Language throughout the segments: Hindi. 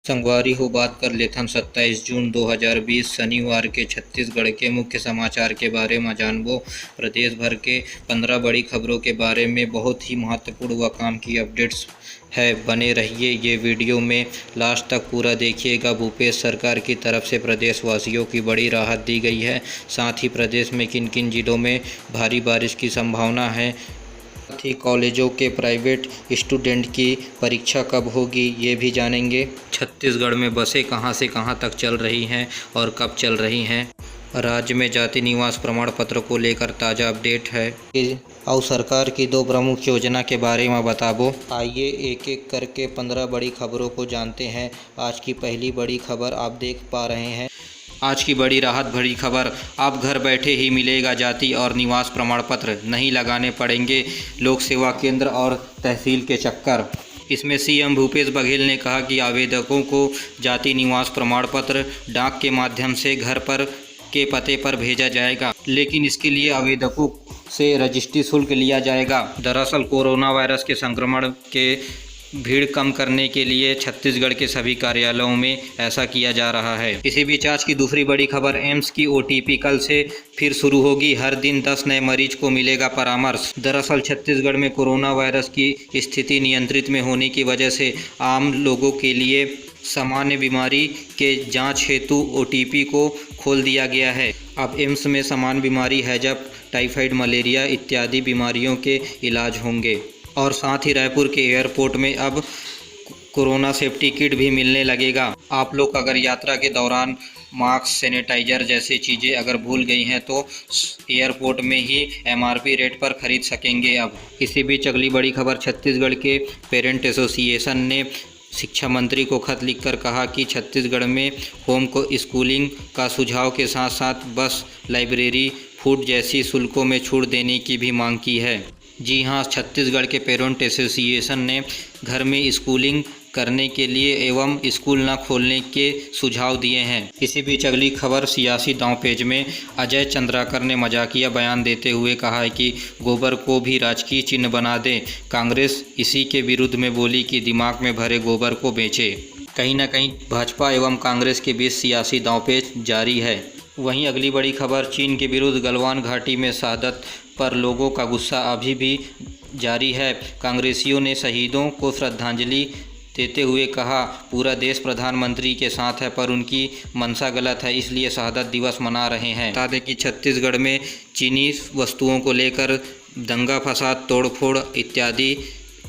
संगवारी हो बात कर लेथन 27 जून 2020 शनिवार के छत्तीसगढ़ के मुख्य समाचार के बारे में जानबो। प्रदेश भर के 15 बड़ी खबरों के बारे में बहुत ही महत्वपूर्ण व काम की अपडेट्स है। बने रहिए ये वीडियो में लास्ट तक पूरा देखिएगा। भूपेश सरकार की तरफ से प्रदेशवासियों की बड़ी राहत दी गई है। साथ ही प्रदेश में किन किन जिलों में भारी बारिश की संभावना है, साथ ही कॉलेजों के प्राइवेट स्टूडेंट की परीक्षा कब होगी ये भी जानेंगे। छत्तीसगढ़ में बसें कहां से कहां तक चल रही हैं और कब चल रही हैं। राज्य में जाति निवास प्रमाण पत्र को लेकर ताज़ा अपडेट है और सरकार की 2 प्रमुख योजना के बारे में बताबो। आइए एक एक करके 15 बड़ी खबरों को जानते हैं। आज की पहली बड़ी खबर आप देख पा रहे हैं। आज की बड़ी राहत भरी खबर, अब घर बैठे ही मिलेगा जाति और निवास प्रमाण पत्र, नहीं लगाने पड़ेंगे लोक सेवा केंद्र और तहसील के चक्कर। इसमें सीएम भूपेश बघेल ने कहा कि आवेदकों को जाति निवास प्रमाण पत्र डाक के माध्यम से घर पर के पते पर भेजा जाएगा, लेकिन इसके लिए आवेदकों से रजिस्ट्री शुल्क लिया जाएगा। दरअसल कोरोना वायरस के संक्रमण के भीड़ कम करने के लिए छत्तीसगढ़ के सभी कार्यालयों में ऐसा किया जा रहा है। इसी बीच आज की दूसरी बड़ी खबर, एम्स की ओटीपी कल से फिर शुरू होगी। हर दिन 10 नए मरीज को मिलेगा परामर्श। दरअसल छत्तीसगढ़ में कोरोना वायरस की स्थिति नियंत्रित में होने की वजह से आम लोगों के लिए सामान्य बीमारी के जांच हेतु ओटीपी को खोल दिया गया है। अब एम्स में सामान्य बीमारी, हैजप, टाइफाइड, मलेरिया इत्यादि बीमारियों के इलाज होंगे। और साथ ही रायपुर के एयरपोर्ट में अब कोरोना सेफ्टी किट भी मिलने लगेगा। आप लोग अगर यात्रा के दौरान मास्क, सैनिटाइजर जैसी चीज़ें अगर भूल गई हैं तो एयरपोर्ट में ही एमआरपी रेट पर खरीद सकेंगे अब। इसी बीच अगली बड़ी खबर, छत्तीसगढ़ के पेरेंट एसोसिएशन ने शिक्षा मंत्री को खत लिखकर कहा कि छत्तीसगढ़ में होम को स्कूलिंग का सुझाव के साथ साथ बस, लाइब्रेरी, फूड जैसी शुल्कों में छूट देने की भी मांग की है। जी हां, छत्तीसगढ़ के पेरेंट एसोसिएशन ने घर में स्कूलिंग करने के लिए एवं स्कूल न खोलने के सुझाव दिए हैं। इसी बीच अगली खबर, सियासी दांवपेच में अजय चंद्राकर ने मजाकिया बयान देते हुए कहा है कि गोबर को भी राजकीय चिन्ह बना दें। कांग्रेस इसी के विरुद्ध में बोली कि दिमाग में भरे गोबर को बेचे। कहीं न कहीं भाजपा एवं कांग्रेस के बीच सियासी दांवपेच जारी है। वहीं अगली बड़ी खबर, चीन के विरुद्ध गलवान घाटी में शहादत पर लोगों का गुस्सा अभी भी जारी है। कांग्रेसियों ने शहीदों को श्रद्धांजलि देते हुए कहा, पूरा देश प्रधानमंत्री के साथ है पर उनकी मंशा गलत है, इसलिए शहादत दिवस मना रहे हैं। बता दें कि छत्तीसगढ़ में चीनी वस्तुओं को लेकर दंगा फसाद, तोड़फोड़ इत्यादि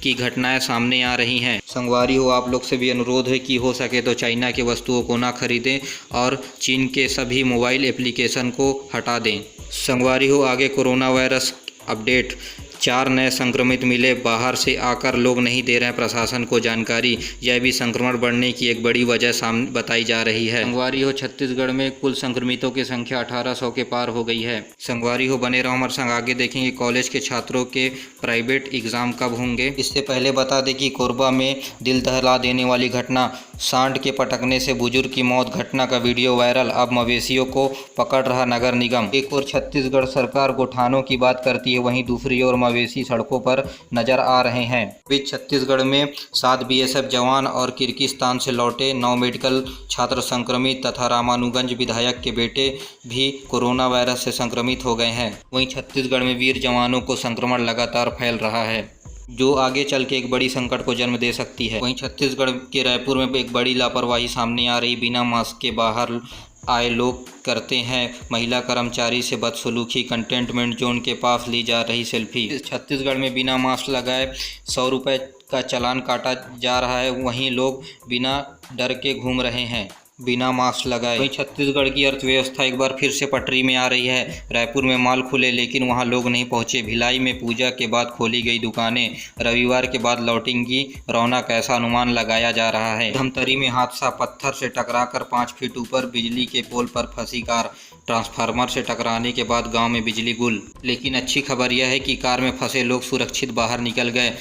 की घटनाएं सामने आ रही हैं। संगवारी हो, आप लोग से भी अनुरोध है कि हो सके तो चाइना के वस्तुओं को ना खरीदें और चीन के सभी मोबाइल एप्लीकेशन को हटा दें। संगवारी हो, आगे कोरोना वायरस अपडेट, 4 नए संक्रमित मिले, बाहर से आकर लोग नहीं दे रहे हैं प्रशासन को जानकारी। यह भी संक्रमण बढ़ने की एक बड़ी वजह सामने बताई जा रही है। संगवारी हो, छत्तीसगढ़ में कुल संक्रमितों की संख्या 1800 के पार हो गई है। संगवारी हो, बने रहो हमारे संग, आगे देखेंगे कॉलेज के छात्रों के प्राइवेट एग्जाम कब होंगे। इससे पहले बता दें कि कोरबा में दिल दहला देने वाली घटना, सांड के पटकने से बुजुर्ग की मौत, घटना का वीडियो वायरल। अब मवेशियों को पकड़ रहा नगर निगम। एक और छत्तीसगढ़ सरकार गोठानों की बात करती है, वहीं दूसरी ओर मवेशी सड़कों पर नजर आ रहे हैं। बीच छत्तीसगढ़ में 7 बीएसएफ जवान और किर्गिस्तान से लौटे 9 मेडिकल छात्र संक्रमित तथा रामानुगंज विधायक के बेटे भी कोरोना वायरस से संक्रमित हो गए हैं। वहीं छत्तीसगढ़ में वीर जवानों को संक्रमण लगातार फैल रहा है, जो आगे चल के एक बड़ी संकट को जन्म दे सकती है। वहीं छत्तीसगढ़ के रायपुर में एक बड़ी लापरवाही सामने आ रही, बिना मास्क के बाहर आए लोग करते हैं महिला कर्मचारी से बदसलूकी, कंटेनमेंट जोन के पास ली जा रही सेल्फी। छत्तीसगढ़ में बिना मास्क लगाए 100 रुपये का चालान काटा जा रहा है, वहीं लोग बिना डर के घूम रहे हैं बिना मास्क लगाए। वहीं छत्तीसगढ़ की अर्थव्यवस्था एक बार फिर से पटरी में आ रही है। रायपुर में मॉल खुले लेकिन वहां लोग नहीं पहुंचे। भिलाई में पूजा के बाद खोली गई दुकानें, रविवार के बाद लौटेंगी रौनक, ऐसा अनुमान लगाया जा रहा है। धमतरी में हादसा, पत्थर से टकराकर 5 फीट ऊपर बिजली के पोल पर फंसी कार, ट्रांसफार्मर से टकराने के बाद गाँव में बिजली गुल। लेकिन अच्छी खबर यह है कि कार में फंसे लोग सुरक्षित बाहर निकल गए।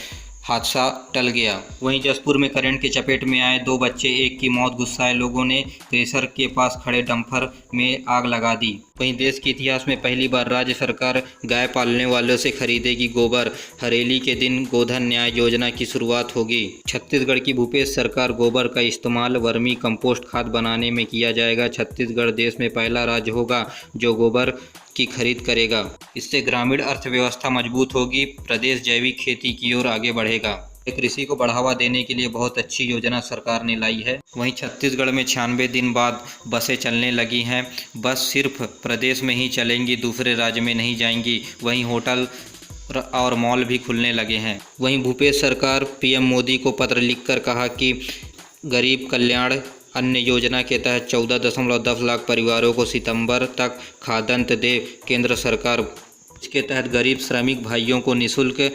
हादसा टल गया। वहीं जसपुर में करंट की चपेट में आए 2 बच्चे, एक की मौत। गुस्साए लोगों ने क्रेशर के पास खड़े डंपर में आग लगा दी। वहीं देश के इतिहास में पहली बार राज्य सरकार गाय पालने वालों से खरीदेगी गोबर। हरेली के दिन गोधन न्याय योजना की शुरुआत होगी। छत्तीसगढ़ की भूपेश सरकार गोबर का इस्तेमाल वर्मी कंपोस्ट खाद बनाने में किया जाएगा। छत्तीसगढ़ देश में पहला राज्य होगा जो गोबर की खरीद करेगा। इससे ग्रामीण अर्थव्यवस्था मजबूत होगी। प्रदेश जैविक खेती की ओर आगे बढ़ेगा। कृषि को बढ़ावा देने के लिए बहुत अच्छी योजना सरकार ने लाई है। वहीं छत्तीसगढ़ में 96 दिन बाद बसें चलने लगी हैं। बस सिर्फ प्रदेश में ही चलेंगी, दूसरे राज्य में नहीं जाएंगी। वहीं होटल और मॉल भी खुलने लगे हैं। वहीं भूपेश सरकार पीएम मोदी को पत्र लिखकर कहा कि गरीब कल्याण अन्न योजना के तहत 14.10 लाख परिवारों को सितंबर तक खाद्यान्न दे केंद्र सरकार। इसके तहत गरीब श्रमिक भाइयों को निःशुल्क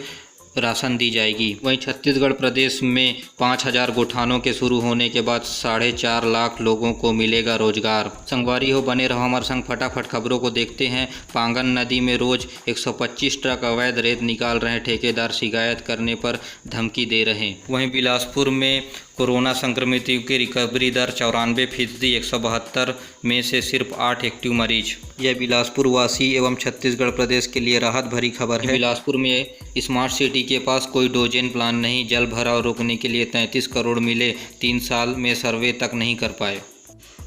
राशन दी जाएगी। वहीं छत्तीसगढ़ प्रदेश में 5000 गोठानों के शुरू होने के बाद 4.5 लाख लोगों को मिलेगा रोजगार। संगवारी हो, बने रहो हमारे संग। फटाफट खबरों को देखते हैं। पांगन नदी में रोज 125 ट्रक अवैध रेत निकाल रहे ठेकेदार शिकायत करने पर धमकी दे रहे हैं। वहीं बिलासपुर में कोरोना संक्रमितों की रिकवरी दर 94%, 172 में से सिर्फ 8 एक्टिव मरीज। यह बिलासपुर वासी एवं छत्तीसगढ़ प्रदेश के लिए राहत भरी खबर है। बिलासपुर में स्मार्ट सिटी के पास कोई डोजेन प्लान नहीं। जल भराव रोकने के लिए 33 करोड़ मिले, 3 साल में सर्वे तक नहीं कर पाए।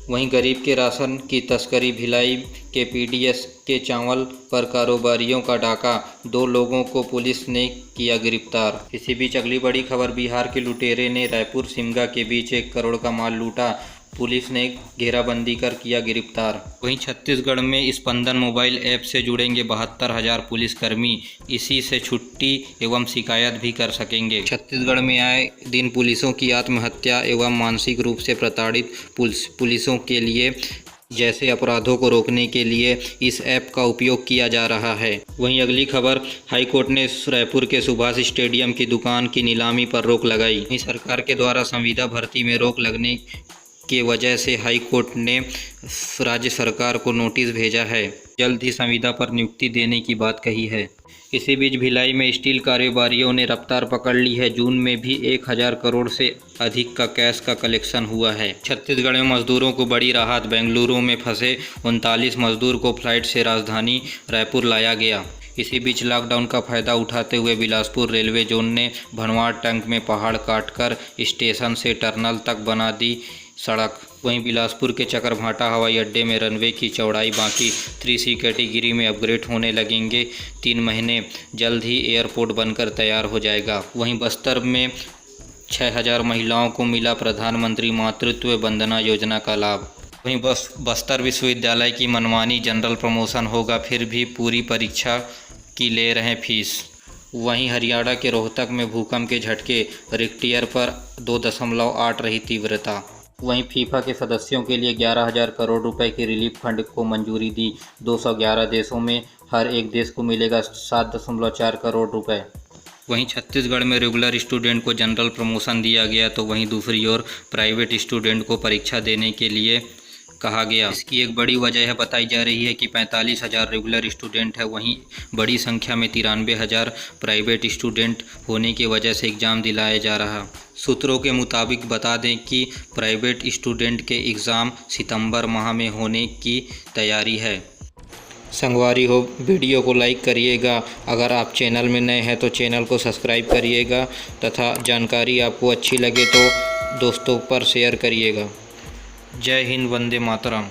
वहीं गरीब के राशन की तस्करी। भिलाई के पीडीएस के चावल पर कारोबारियों का डाका, 2 लोगों को पुलिस ने किया गिरफ्तार। इसी बीच अगली बड़ी खबर, बिहार के लुटेरे ने रायपुर सिमगा के बीच 1 करोड़ का माल लूटा, पुलिस ने घेराबंदी कर किया गिरफ्तार। वहीं छत्तीसगढ़ में स्पंदन मोबाइल ऐप से जुड़ेंगे 72,000 पुलिसकर्मी। इसी से छुट्टी एवं शिकायत भी कर सकेंगे। छत्तीसगढ़ में आए दिन पुलिसों की आत्महत्या एवं मानसिक रूप से प्रताड़ित पुलिसों के लिए जैसे अपराधों को रोकने के लिए इस ऐप का उपयोग किया जा रहा है। वहीं अगली खबर, हाईकोर्ट ने रायपुर के सुभाष स्टेडियम की दुकान की नीलामी पर रोक लगाई। वहीं सरकार के द्वारा संविदा भर्ती में रोक लगने की वजह से हाई कोर्ट ने राज्य सरकार को नोटिस भेजा है। जल्द ही संविदा पर नियुक्ति देने की बात कही है। इसी बीच भिलाई में स्टील कारोबारियों ने रफ्तार पकड़ ली है। जून में भी 1000 करोड़ से अधिक का कैश का कलेक्शन हुआ है। छत्तीसगढ़ में मजदूरों को बड़ी राहत। बेंगलुरु में फंसे 39 मजदूर को फ्लाइट से राजधानी रायपुर लाया गया। इसी बीच लॉकडाउन का फायदा उठाते हुए बिलासपुर रेलवे जोन ने भनवाड़ टंक में पहाड़ काटकर स्टेशन से टनल तक बना दी सड़क। वहीं बिलासपुर के चकरभाटा हवाई अड्डे में रनवे की चौड़ाई बाकी 3C कैटेगरी में अपग्रेड होने लगेंगे। 3 महीने जल्द ही एयरपोर्ट बनकर तैयार हो जाएगा। वहीं बस्तर में 6000 महिलाओं को मिला प्रधानमंत्री मातृत्व वंदना योजना का लाभ। वहीं बस्तर विश्वविद्यालय की मनमानी, जनरल प्रमोशन होगा फिर भी पूरी परीक्षा की ले रहे फीस। वहीं हरियाणा के रोहतक में भूकंप के झटके, रिक्टर पर 2.8 रही तीव्रता। वहीं फीफा के सदस्यों के लिए 11,000 करोड़ रुपए के रिलीफ फंड को मंजूरी दी। 211 देशों में हर एक देश को मिलेगा 7.4 करोड़ रुपए। वहीं छत्तीसगढ़ में रेगुलर स्टूडेंट को जनरल प्रमोशन दिया गया, तो वहीं दूसरी ओर प्राइवेट स्टूडेंट को परीक्षा देने के लिए कहा गया। इसकी एक बड़ी वजह बताई जा रही है कि 45,000 रेगुलर स्टूडेंट है, वहीं बड़ी संख्या में 93,000 प्राइवेट स्टूडेंट होने की वजह से एग्ज़ाम दिलाया जा रहा। सूत्रों के मुताबिक बता दें कि प्राइवेट स्टूडेंट के एग्ज़ाम सितंबर माह में होने की तैयारी है। संगवारी हो, वीडियो को लाइक करिएगा। अगर आप चैनल में नए हैं तो चैनल को सब्सक्राइब करिएगा तथा जानकारी आपको अच्छी लगे तो दोस्तों पर शेयर करिएगा। जय हिंद, वंदे मातरम।